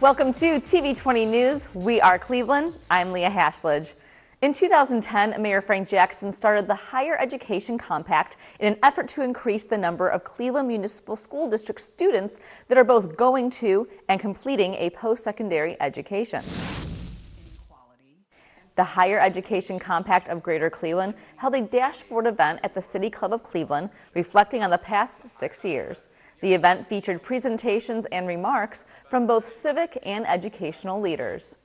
Welcome to TV20 News. We are Cleveland. I'm Leah Haslage. In 2010, Mayor Frank Jackson started the Higher Education Compact in an effort to increase the number of Cleveland Municipal School District students that are both going to and completing a post-secondary education. The Higher Education Compact of Greater Cleveland held a dashboard event at the City Club of Cleveland, reflecting on the past 6 years. The event featured presentations and remarks from both civic and educational leaders.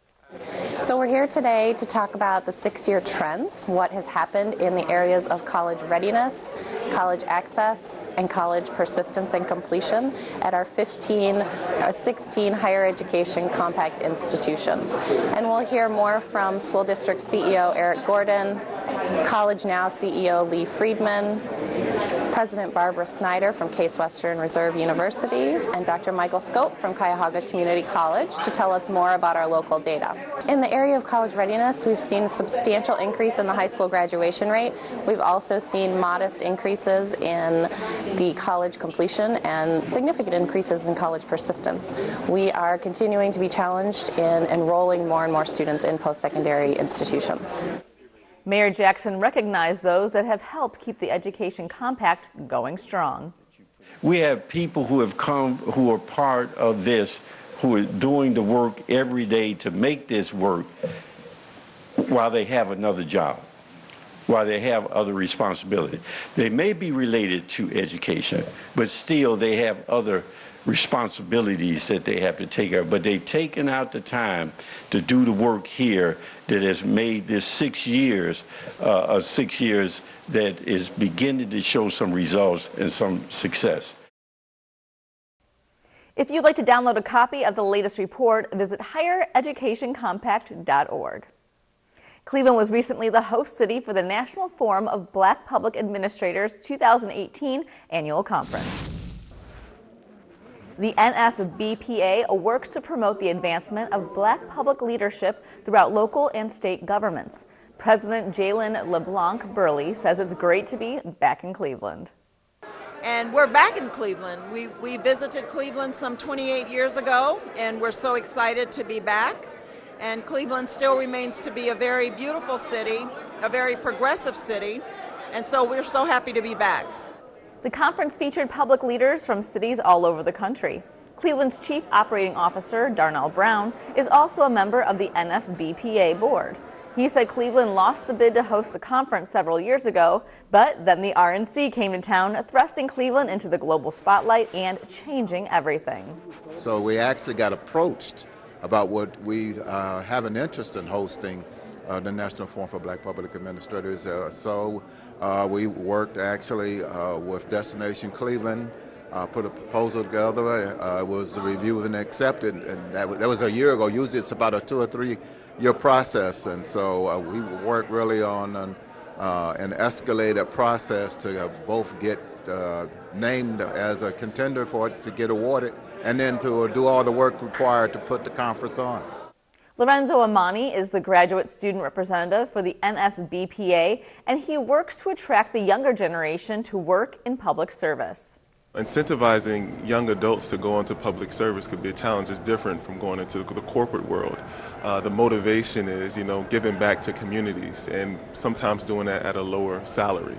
So we're here today to talk about the 6-year trends, what has happened in the areas of college readiness, college access, and college persistence and completion at our 16 higher education compact institutions. And we'll hear more from School District CEO Eric Gordon, College Now CEO Lee Friedman, President Barbara Snyder from Case Western Reserve University, and Dr. Michael Scope from Cuyahoga Community College to tell us more about our local data. In the area of college readiness, we've seen a substantial increase in the high school graduation rate. We've also seen modest increases in the college completion and significant increases in college persistence. We are continuing to be challenged in enrolling more and more students in post-secondary institutions. Mayor Jackson recognized those that have helped keep the Education Compact going strong. We have people who have come, who are part of this, who are doing the work every day to make this work while they have another job, while they have other responsibilities. They may be related to education, but still they have other responsibilities that they have to take care of. But they've taken out the time to do the work here that has made this 6 years that is beginning to show some results and some success. If you'd like to download a copy of the latest report, visit highereducationcompact.org. Cleveland was recently the host city for the National Forum of Black Public Administrators 2018 annual conference. The NFBPA works to promote the advancement of black public leadership throughout local and state governments. President Jalen LeBlanc Burley says it's great to be back in Cleveland. And we're back in Cleveland. We visited Cleveland some 28 years ago, and we're so excited to be back. And Cleveland still remains to be a very beautiful city, a very progressive city, and so we're so happy to be back. The conference featured public leaders from cities all over the country. Cleveland's Chief Operating Officer, Darnell Brown, is also a member of the NFBPA board. He said Cleveland lost the bid to host the conference several years ago, but then the RNC came to town, thrusting Cleveland into the global spotlight and changing everything. So we actually got approached about what we have an interest in hosting the National Forum for Black Public Administrators. We worked actually with Destination Cleveland, put a proposal together. It was reviewed and accepted, and that was a year ago. Usually it's about a 2 or 3 year process, and so we worked really on an escalated process to both get named as a contender for it to get awarded, and then to do all the work required to put the conference on. Lorenzo Amani is the graduate student representative for the NFBPA, and he works to attract the younger generation to work in public service. Incentivizing young adults to go into public service could be a challenge. It's different from going into the corporate world. The motivation is, giving back to communities and sometimes doing that at a lower salary.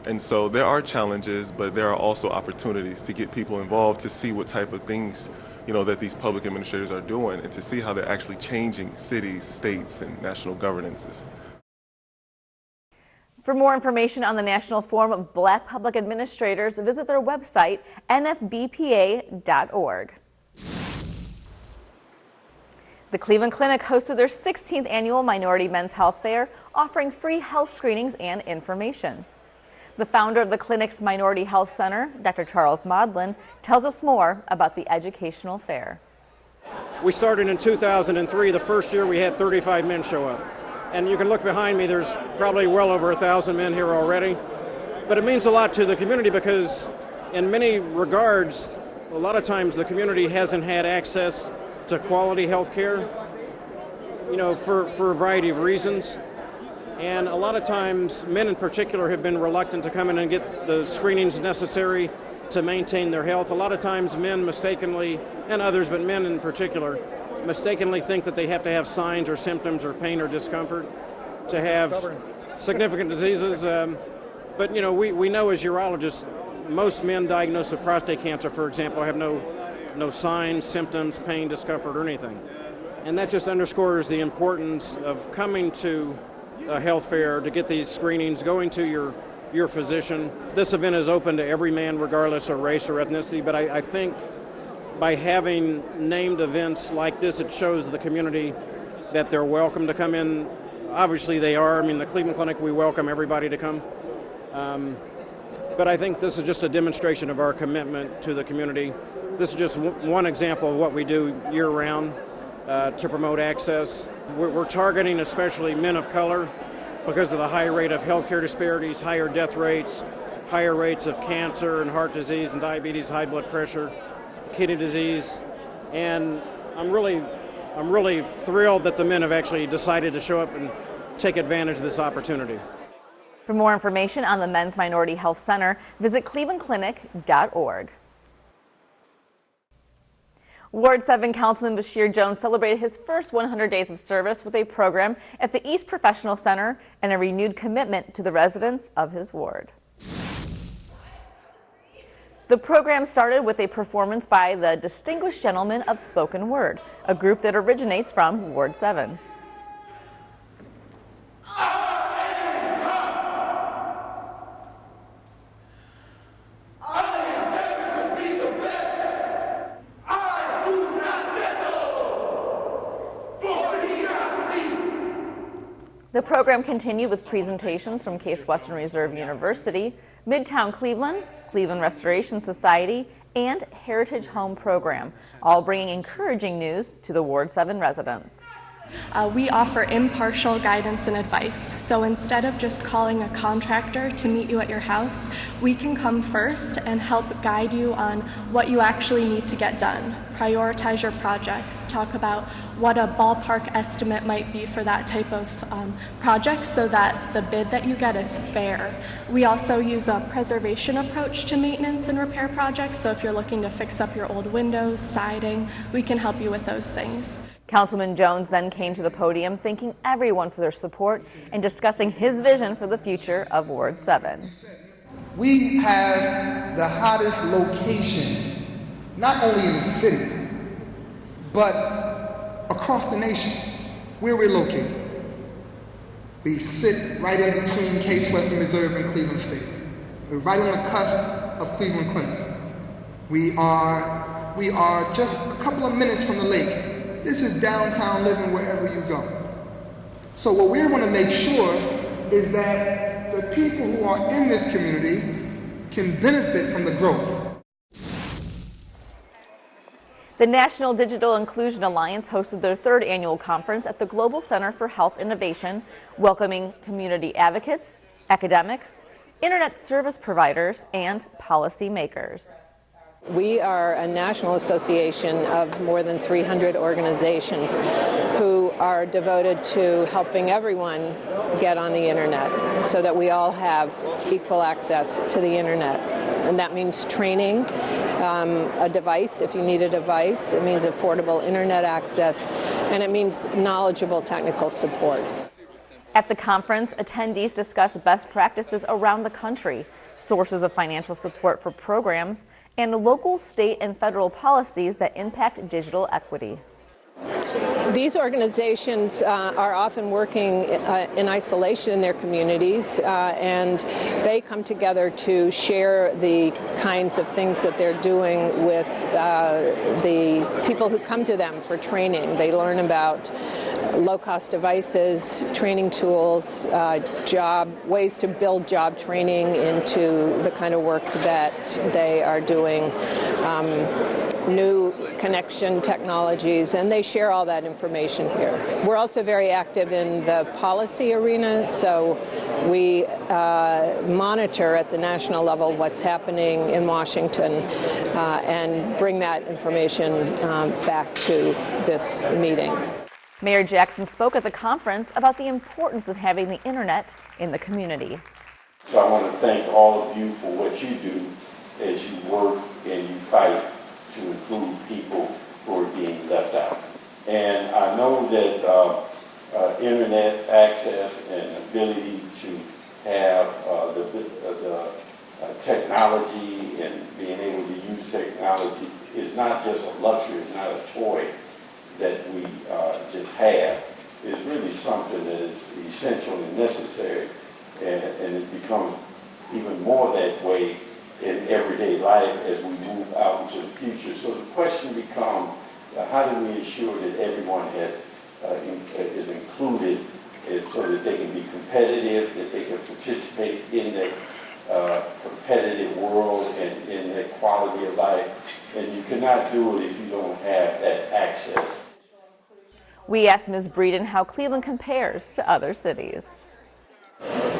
And so there are challenges, but there are also opportunities to get people involved to see what type of things that these public administrators are doing and to see how they're actually changing cities, states, and national governances. For more information on the National Forum of Black Public Administrators, visit their website, nfbpa.org. The Cleveland Clinic hosted their 16th annual Minority Men's Health Fair, offering free health screenings and information. The founder of the clinic's Minority Health Center, Dr. Charles Maudlin, tells us more about the educational fair. We started in 2003. The first year we had 35 men show up. And you can look behind me, there's probably well over 1,000 men here already. But it means a lot to the community because in many regards, a lot of times the community hasn't had access to quality health care, for a variety of reasons. And a lot of times, men in particular have been reluctant to come in and get the screenings necessary to maintain their health. A lot of times men mistakenly, and others, but men in particular, mistakenly think that they have to have signs or symptoms or pain or discomfort to have significant diseases. But you know, we know as urologists, most men diagnosed with prostate cancer, for example, have no signs, symptoms, pain, discomfort, or anything. And that just underscores the importance of coming to a health fair to get these screenings, going to your physician. This event is open to every man, regardless of race or ethnicity, but I think by having named events like this, it shows the community that they're welcome to come in. Obviously they are. I mean, the Cleveland Clinic, we welcome everybody to come. But I think this is just a demonstration of our commitment to the community. This is just one example of what we do year-round to promote access. We're targeting especially men of color because of the high rate of healthcare disparities, higher death rates, higher rates of cancer and heart disease and diabetes, high blood pressure, kidney disease. And I'm really thrilled that the men have actually decided to show up and take advantage of this opportunity. For more information on the Men's Minority Health Center, visit clevelandclinic.org. Ward 7 Councilman Bashir Jones celebrated his first 100 days of service with a program at the East Professional Center and a renewed commitment to the residents of his ward. The program started with a performance by the Distinguished Gentlemen of Spoken Word, a group that originates from Ward 7. The program continued with presentations from Case Western Reserve University, Midtown Cleveland, Cleveland Restoration Society, and Heritage Home Program, all bringing encouraging news to the Ward 7 residents. We offer impartial guidance and advice. So instead of just calling a contractor to meet you at your house, we can come first and help guide you on what you actually need to get done. Prioritize your projects, talk about what a ballpark estimate might be for that type of project so that the bid that you get is fair. We also use a preservation approach to maintenance and repair projects, so if you're looking to fix up your old windows, siding, we can help you with those things. Councilman Jones then came to the podium thanking everyone for their support and discussing his vision for the future of Ward 7. We have the hottest location, not only in the city, but across the nation, where we're located. We sit right in between Case Western Reserve and Cleveland State. We're right on the cusp of Cleveland Clinic. We are just a couple of minutes from the lake. This is downtown living wherever you go. So what we want to make sure is that the people who are in this community can benefit from the growth. The National Digital Inclusion Alliance hosted their third annual conference at the Global Center for Health Innovation, welcoming community advocates, academics, internet service providers, and policymakers. We are a national association of more than 300 organizations who are devoted to helping everyone get on the internet so that we all have equal access to the internet. And that means training, a device if you need a device, it means affordable internet access, and it means knowledgeable technical support. At the conference, attendees discussed best practices around the country, sources of financial support for programs, and local, state, and federal policies that impact digital equity. These organizations are often working in isolation in their communities, and they come together to share the kinds of things that they're doing with the people who come to them for training. They learn about low-cost devices, training tools, ways to build job training into the kind of work that they are doing, new connection technologies, and they share all that information here. We're also very active in the policy arena, so we monitor at the national level what's happening in Washington and bring that information back to this meeting. Mayor Jackson spoke at the conference about the importance of having the internet in the community. So I want to thank all of you for what you do as you work and you fight to include people who are being left out. And I know that internet access and ability to have the technology and being able to use technology is not just a luxury, it's not a toy that we just have. It's really something that is essential and necessary, and it becomes even more that way in everyday life as we move out into the future. So the question becomes, how do we ensure that everyone is included so that they can be competitive, that they can participate in the competitive world and in the quality of life? And you cannot do it if you don't have that access. We asked Ms. Breeden how Cleveland compares to other cities.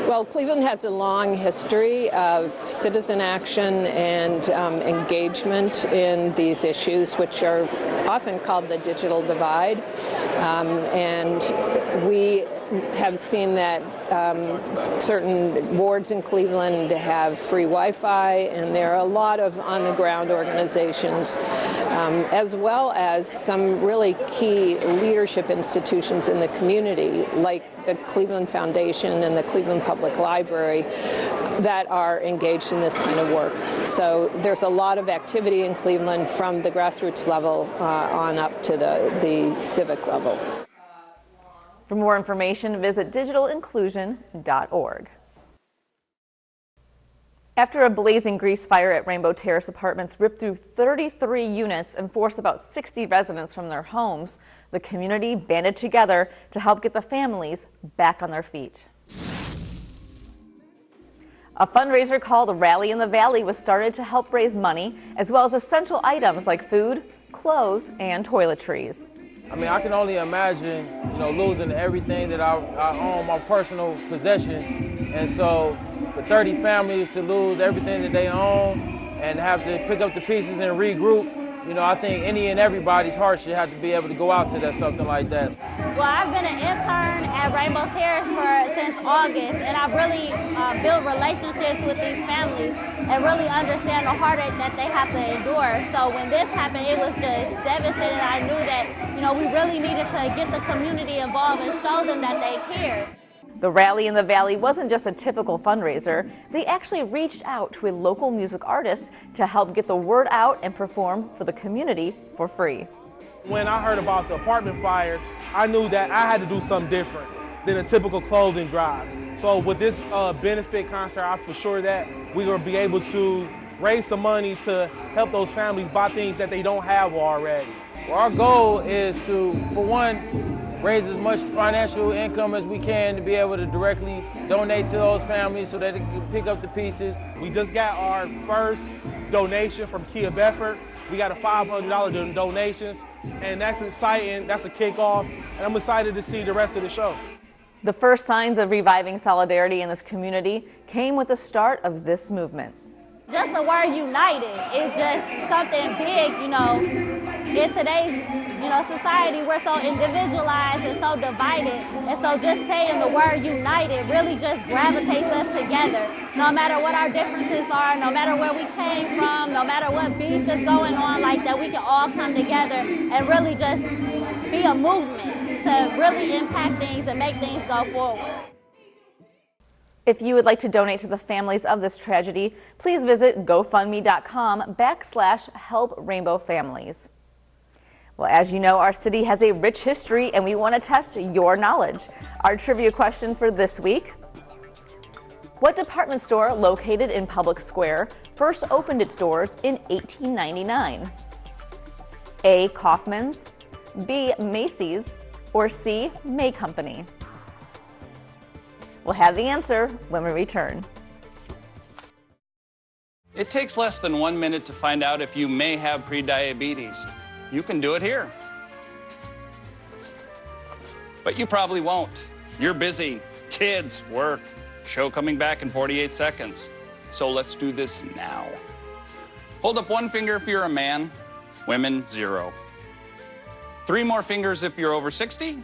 Well, Cleveland has a long history of citizen action and engagement in these issues, which are often called the digital divide. And we have seen that certain wards in Cleveland have free Wi-Fi, and there are a lot of on-the-ground organizations, as well as some really key leadership institutions in the community, like the Cleveland Foundation and the Cleveland Public Library, that are engaged in this kind of work. So there's a lot of activity in Cleveland from the grassroots level on up to the civic level. For more information, visit digitalinclusion.org. After a blazing grease fire at Rainbow Terrace Apartments ripped through 33 units and forced about 60 residents from their homes, the community banded together to help get the families back on their feet. A fundraiser called Rally in the Valley was started to help raise money, as well as essential items like food, clothes, and toiletries. I mean, I can only imagine, losing everything that I own, my personal possessions. And so for 30 families to lose everything that they own and have to pick up the pieces and regroup, I think any and everybody's heart should have to be able to go out to something like that. Well, I've been an intern at Rainbow Terrace since August, and I've really built relationships with these families and really understand the heartache that they have to endure. So when this happened, it was just devastating. I knew that, we really needed to get the community involved and show them that they care. The Rally in the Valley wasn't just a typical fundraiser. They actually reached out to a local music artist to help get the word out and perform for the community for free. When I heard about the apartment fires, I knew that I had to do something different than a typical clothing drive. So with this benefit concert, I'm for sure that we're going to be able to raise some money to help those families buy things that they don't have already. Well, our goal is to, for one, raise as much financial income as we can to be able to directly donate to those families so that they can pick up the pieces. We just got our first donation from Kia Bedford. We got a $500 donations, and that's exciting. That's a kickoff, and I'm excited to see the rest of the show. The first signs of reviving solidarity in this community came with the start of this movement. Just the word united is just something big, in today's, society, we're so individualized and so divided. And so just saying the word united really just gravitates us together. No matter what our differences are, no matter where we came from, no matter what beef is going on, like that, we can all come together and really just be a movement to really impact things and make things go forward. If you would like to donate to the families of this tragedy, please visit GoFundMe.com/Help Rainbow Families. Well, as you know, our city has a rich history and we want to test your knowledge. Our trivia question for this week: what department store located in Public Square first opened its doors in 1899? A. Kaufman's, B. Macy's, or C. May Company? We'll have the answer when we return. It takes less than 1 minute to find out if you may have prediabetes. You can do it here. But you probably won't. You're busy. Kids, work, show coming back in 48 seconds. So let's do this now. Hold up one finger if you're a man, women, 0. 3 more fingers if you're over 60,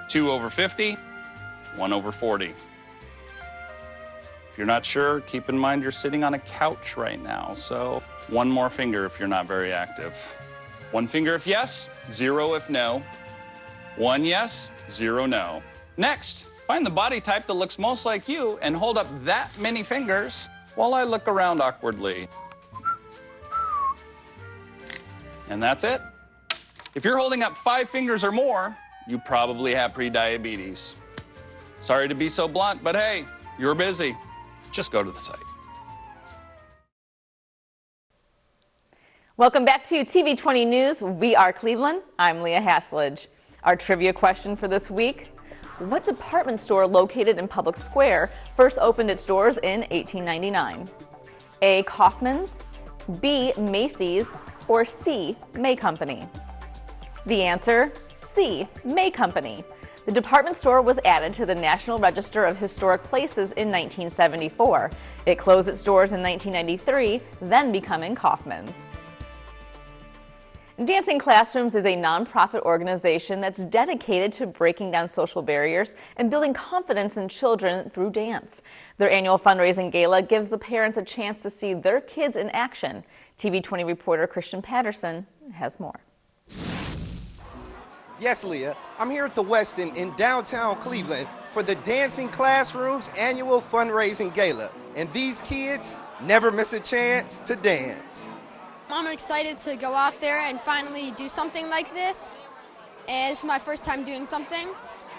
2 over 50, 1 over 40. If you're not sure, keep in mind you're sitting on a couch right now, so 1 more finger if you're not very active. 1 finger if yes, 0 if no. 1 yes, 0 no. Next, find the body type that looks most like you and hold up that many fingers while I look around awkwardly. And that's it. If you're holding up 5 fingers or more, you probably have prediabetes. Sorry to be so blunt, but hey, you're busy. Just go to the site. Welcome back to TV20 News. We are Cleveland. I'm Leah Hasledge. Our trivia question for this week: what department store located in Public Square first opened its doors in 1899? A. Kaufman's, B. Macy's, or C. May Company? The answer, C. May Company. The department store was added to the National Register of Historic Places in 1974. It closed its doors in 1993, then becoming Kaufman's. Dancing Classrooms is a nonprofit organization that's dedicated to breaking down social barriers and building confidence in children through dance. Their annual fundraising gala gives the parents a chance to see their kids in action. TV20 reporter Christian Patterson has more. Yes, Leah, I'm here at the Westin in downtown Cleveland for the Dancing Classrooms annual fundraising gala. And these kids never miss a chance to dance. I'm excited to go out there and finally do something like this. And this is my first time doing something,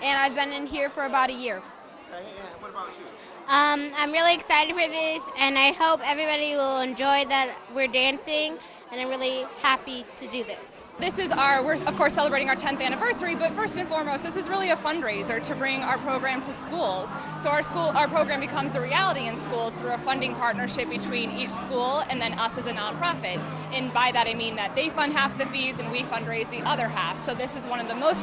and I've been in here for about a year. Okay, and what about you? I'm really excited for this, and I hope everybody will enjoy that we're dancing, and I'm really happy to do this. This is we're of course celebrating our 10th anniversary, but first and foremost, this is really a fundraiser to bring our program to schools. So our program becomes a reality in schools through a funding partnership between each school and then us as a nonprofit. And by that I mean that they fund half the fees and we fundraise the other half. So this is one of the most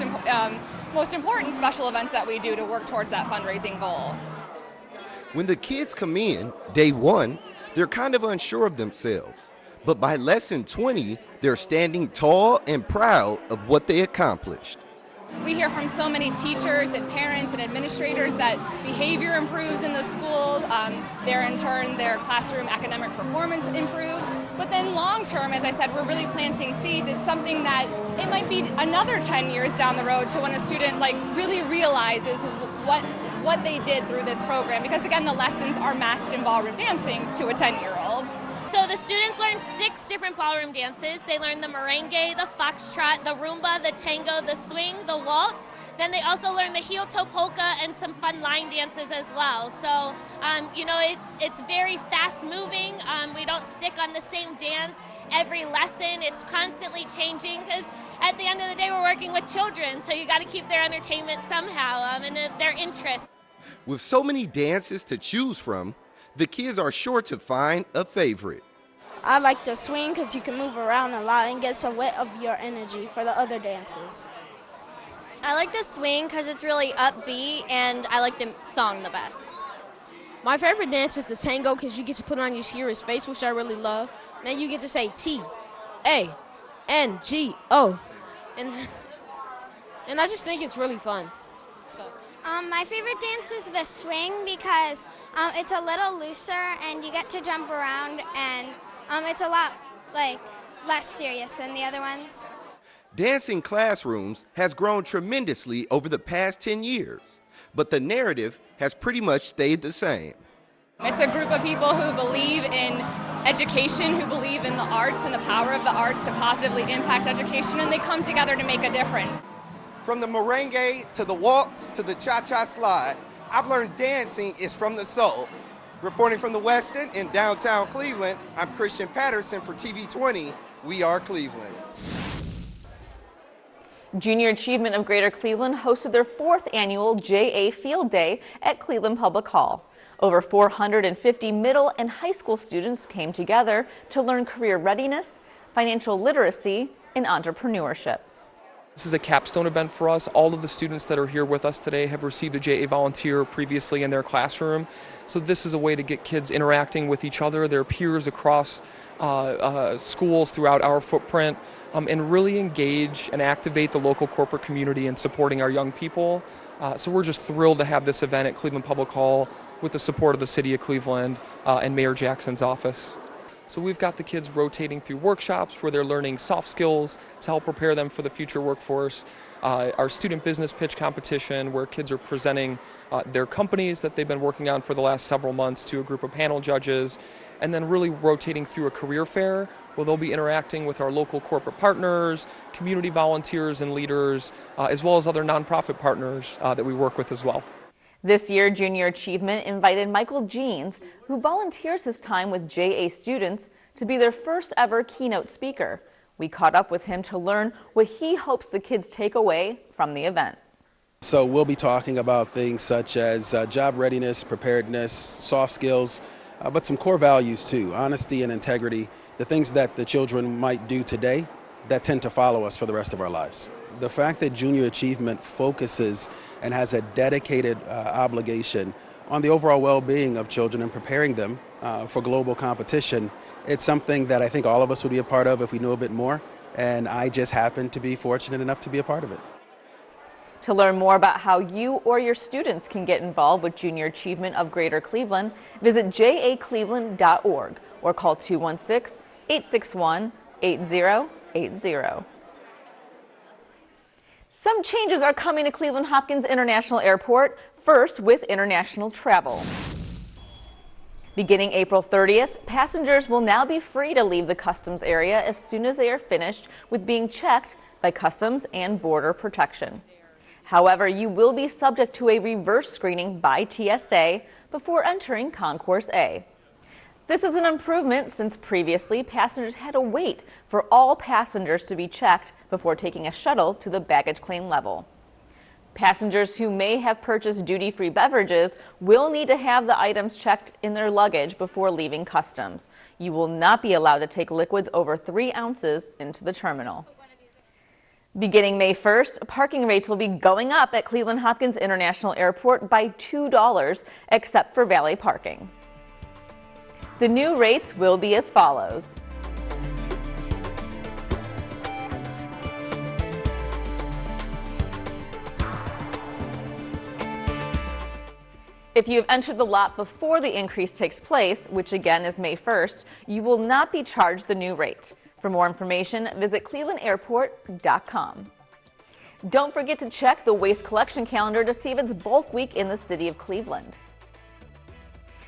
important special events that we do to work towards that fundraising goal. When the kids come in, day one, they're kind of unsure of themselves. But by lesson 20, they're standing tall and proud of what they accomplished. We hear from so many teachers and parents and administrators that behavior improves in the school, in turn their classroom academic performance improves. But then long term, as I said, we're really planting seeds. It's something that it might be another 10 years down the road to when a student really realizes what they did through this program, because again, the lessons are masked in ballroom dancing to a 10-year-old. So the students learn 6 different ballroom dances. They learn the merengue, the foxtrot, the rumba, the tango, the swing, the waltz. Then they also learn the heel-toe polka and some fun line dances as well. So, it's very fast-moving. We don't stick on the same dance every lesson. It's constantly changing because at the end of the day, we're working with children. So you got to keep their entertainment somehow and their interest. With so many dances to choose from, the kids are sure to find a favorite. I like the swing because you can move around a lot and get some wet of your energy for the other dances. I like the swing because it's really upbeat, and I like the song the best. My favorite dance is the tango because you get to put on your hero's face, which I really love. Then you get to say T-A-N-G-O. And I just think it's really fun. So. My favorite dance is the swing because it's a little looser and you get to jump around, and it's a lot less serious than the other ones. Dancing Classrooms has grown tremendously over the past 10 years, but the narrative has pretty much stayed the same. It's a group of people who believe in education, who believe in the arts and the power of the arts to positively impact education, and they come together to make a difference. From the merengue to the waltz to the cha-cha slide, I've learned dancing is from the soul. Reporting from the Westin in downtown Cleveland, I'm Christian Patterson for TV20. We are Cleveland. Junior Achievement of Greater Cleveland hosted their 4th annual JA Field Day at Cleveland Public Hall. Over 450 middle and high school students came together to learn career readiness, financial literacy, and entrepreneurship. This is a capstone event for us. All of the students that are here with us today have received a JA volunteer previously in their classroom. So this is a way to get kids interacting with each other, their peers across schools throughout our footprint, and really engage and activate the local corporate community in supporting our young people. So we're just thrilled to have this event at Cleveland Public Hall with the support of the City of Cleveland and Mayor Jackson's office. So we've got the kids rotating through workshops where they're learning soft skills to help prepare them for the future workforce. Our student business pitch competition, where kids are presenting their companies that they've been working on for the last several months to a group of panel judges, and then really rotating through a career fair where they'll be interacting with our local corporate partners, community volunteers and leaders, as well as other nonprofit partners that we work with as well. This year, Junior Achievement invited Michael Jeans, who volunteers his time with JA students, to be their first ever keynote speaker. We caught up with him to learn what he hopes the kids take away from the event. So we'll be talking about things such as job readiness, preparedness, soft skills, but some core values too, honesty and integrity, the things that the children might do today that tend to follow us for the rest of our lives. The fact that Junior Achievement focuses and has a dedicated obligation on the overall well-being of children and preparing them for global competition, it's something that I think all of us would be a part of if we knew a bit more, and I just happen to be fortunate enough to be a part of it. To learn more about how you or your students can get involved with Junior Achievement of Greater Cleveland, visit jacleveland.org or call 216-861-8080. Some changes are coming to Cleveland Hopkins International Airport, first with international travel. Beginning April 30th, passengers will now be free to leave the customs area as soon as they are finished with being checked by Customs and Border Protection. However, you will be subject to a reverse screening by TSA before entering Concourse A. This is an improvement since previously passengers had to wait for all passengers to be checked before taking a shuttle to the baggage claim level. Passengers who may have purchased duty-free beverages will need to have the items checked in their luggage before leaving customs. You will not be allowed to take liquids over 3 ounces into the terminal. Beginning May 1st, parking rates will be going up at Cleveland Hopkins International Airport by $2, except for valet parking. The new rates will be as follows. If you have entered the lot before the increase takes place, which again is May 1st, you will not be charged the new rate. For more information, visit clevelandairport.com. Don't forget to check the waste collection calendar to see if it's bulk week in the city of Cleveland.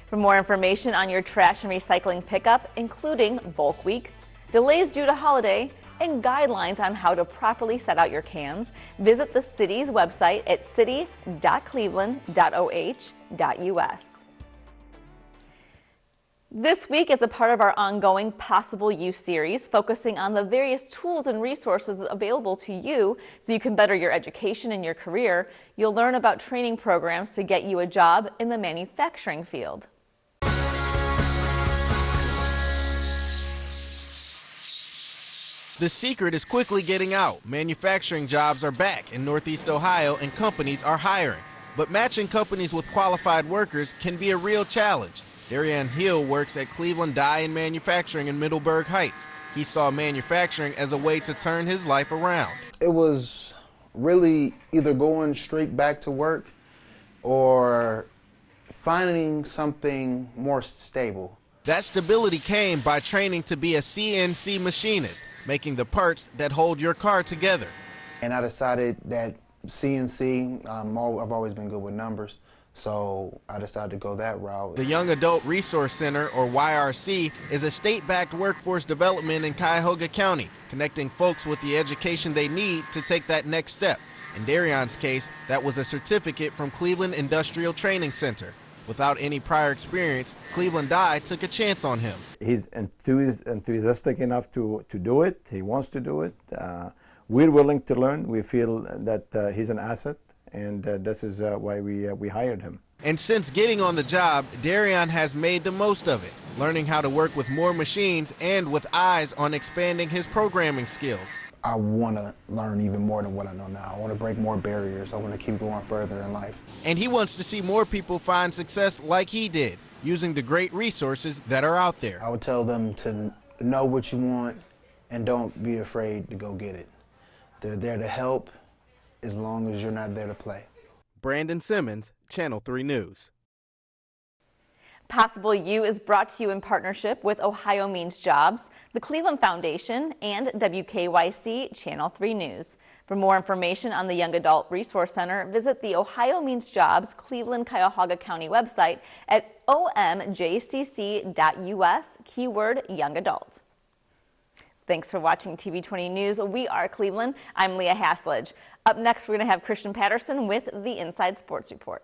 For more information on your trash and recycling pickup, including bulk week, delays due to holiday, and guidelines on how to properly set out your cans, visit the city's website at city.cleveland.oh.us. This week is a part of our ongoing Possible You series, focusing on the various tools and resources available to you so you can better your education and your career. You'll learn about training programs to get you a job in the manufacturing field. The secret is quickly getting out. Manufacturing jobs are back in Northeast Ohio and companies are hiring. But matching companies with qualified workers can be a real challenge. Darian Hill works at Cleveland Dye and Manufacturing in Middleburg Heights. He saw manufacturing as a way to turn his life around. It was really either going straight back to work or finding something more stable. That stability came by training to be a CNC machinist, making the parts that hold your car together. And I decided that CNC, I've always been good with numbers, so I decided to go that route. The Young Adult Resource Center, or YRC, is a state-backed workforce development in Cuyahoga County, connecting folks with the education they need to take that next step. In Darion's case, that was a certificate from Cleveland Industrial Training Center. Without any prior experience, Cleveland Dye took a chance on him. He's enthusiastic enough to do it. He wants to do it. We're willing to learn. We feel that he's an asset, and this is why we hired him. And since getting on the job, Darion has made the most of it, learning how to work with more machines and with eyes on expanding his programming skills. I want to learn even more than what I know now. I want to break more barriers. I want to keep going further in life. And he wants to see more people find success like he did, using the great resources that are out there. I would tell them to know what you want and don't be afraid to go get it. They're there to help as long as you're not there to play. Brandon Simmons, Channel 3 News. Possible You is brought to you in partnership with Ohio Means Jobs, the Cleveland Foundation, and WKYC Channel 3 News. For more information on the Young Adult Resource Center, visit the Ohio Means Jobs Cleveland-Cuyahoga County website at omjcc.us, keyword Young Adult. Thanks for watching TV20 News. We are Cleveland. I'm Leah Haslage. Up next, we're going to have Christian Patterson with the Inside Sports Report.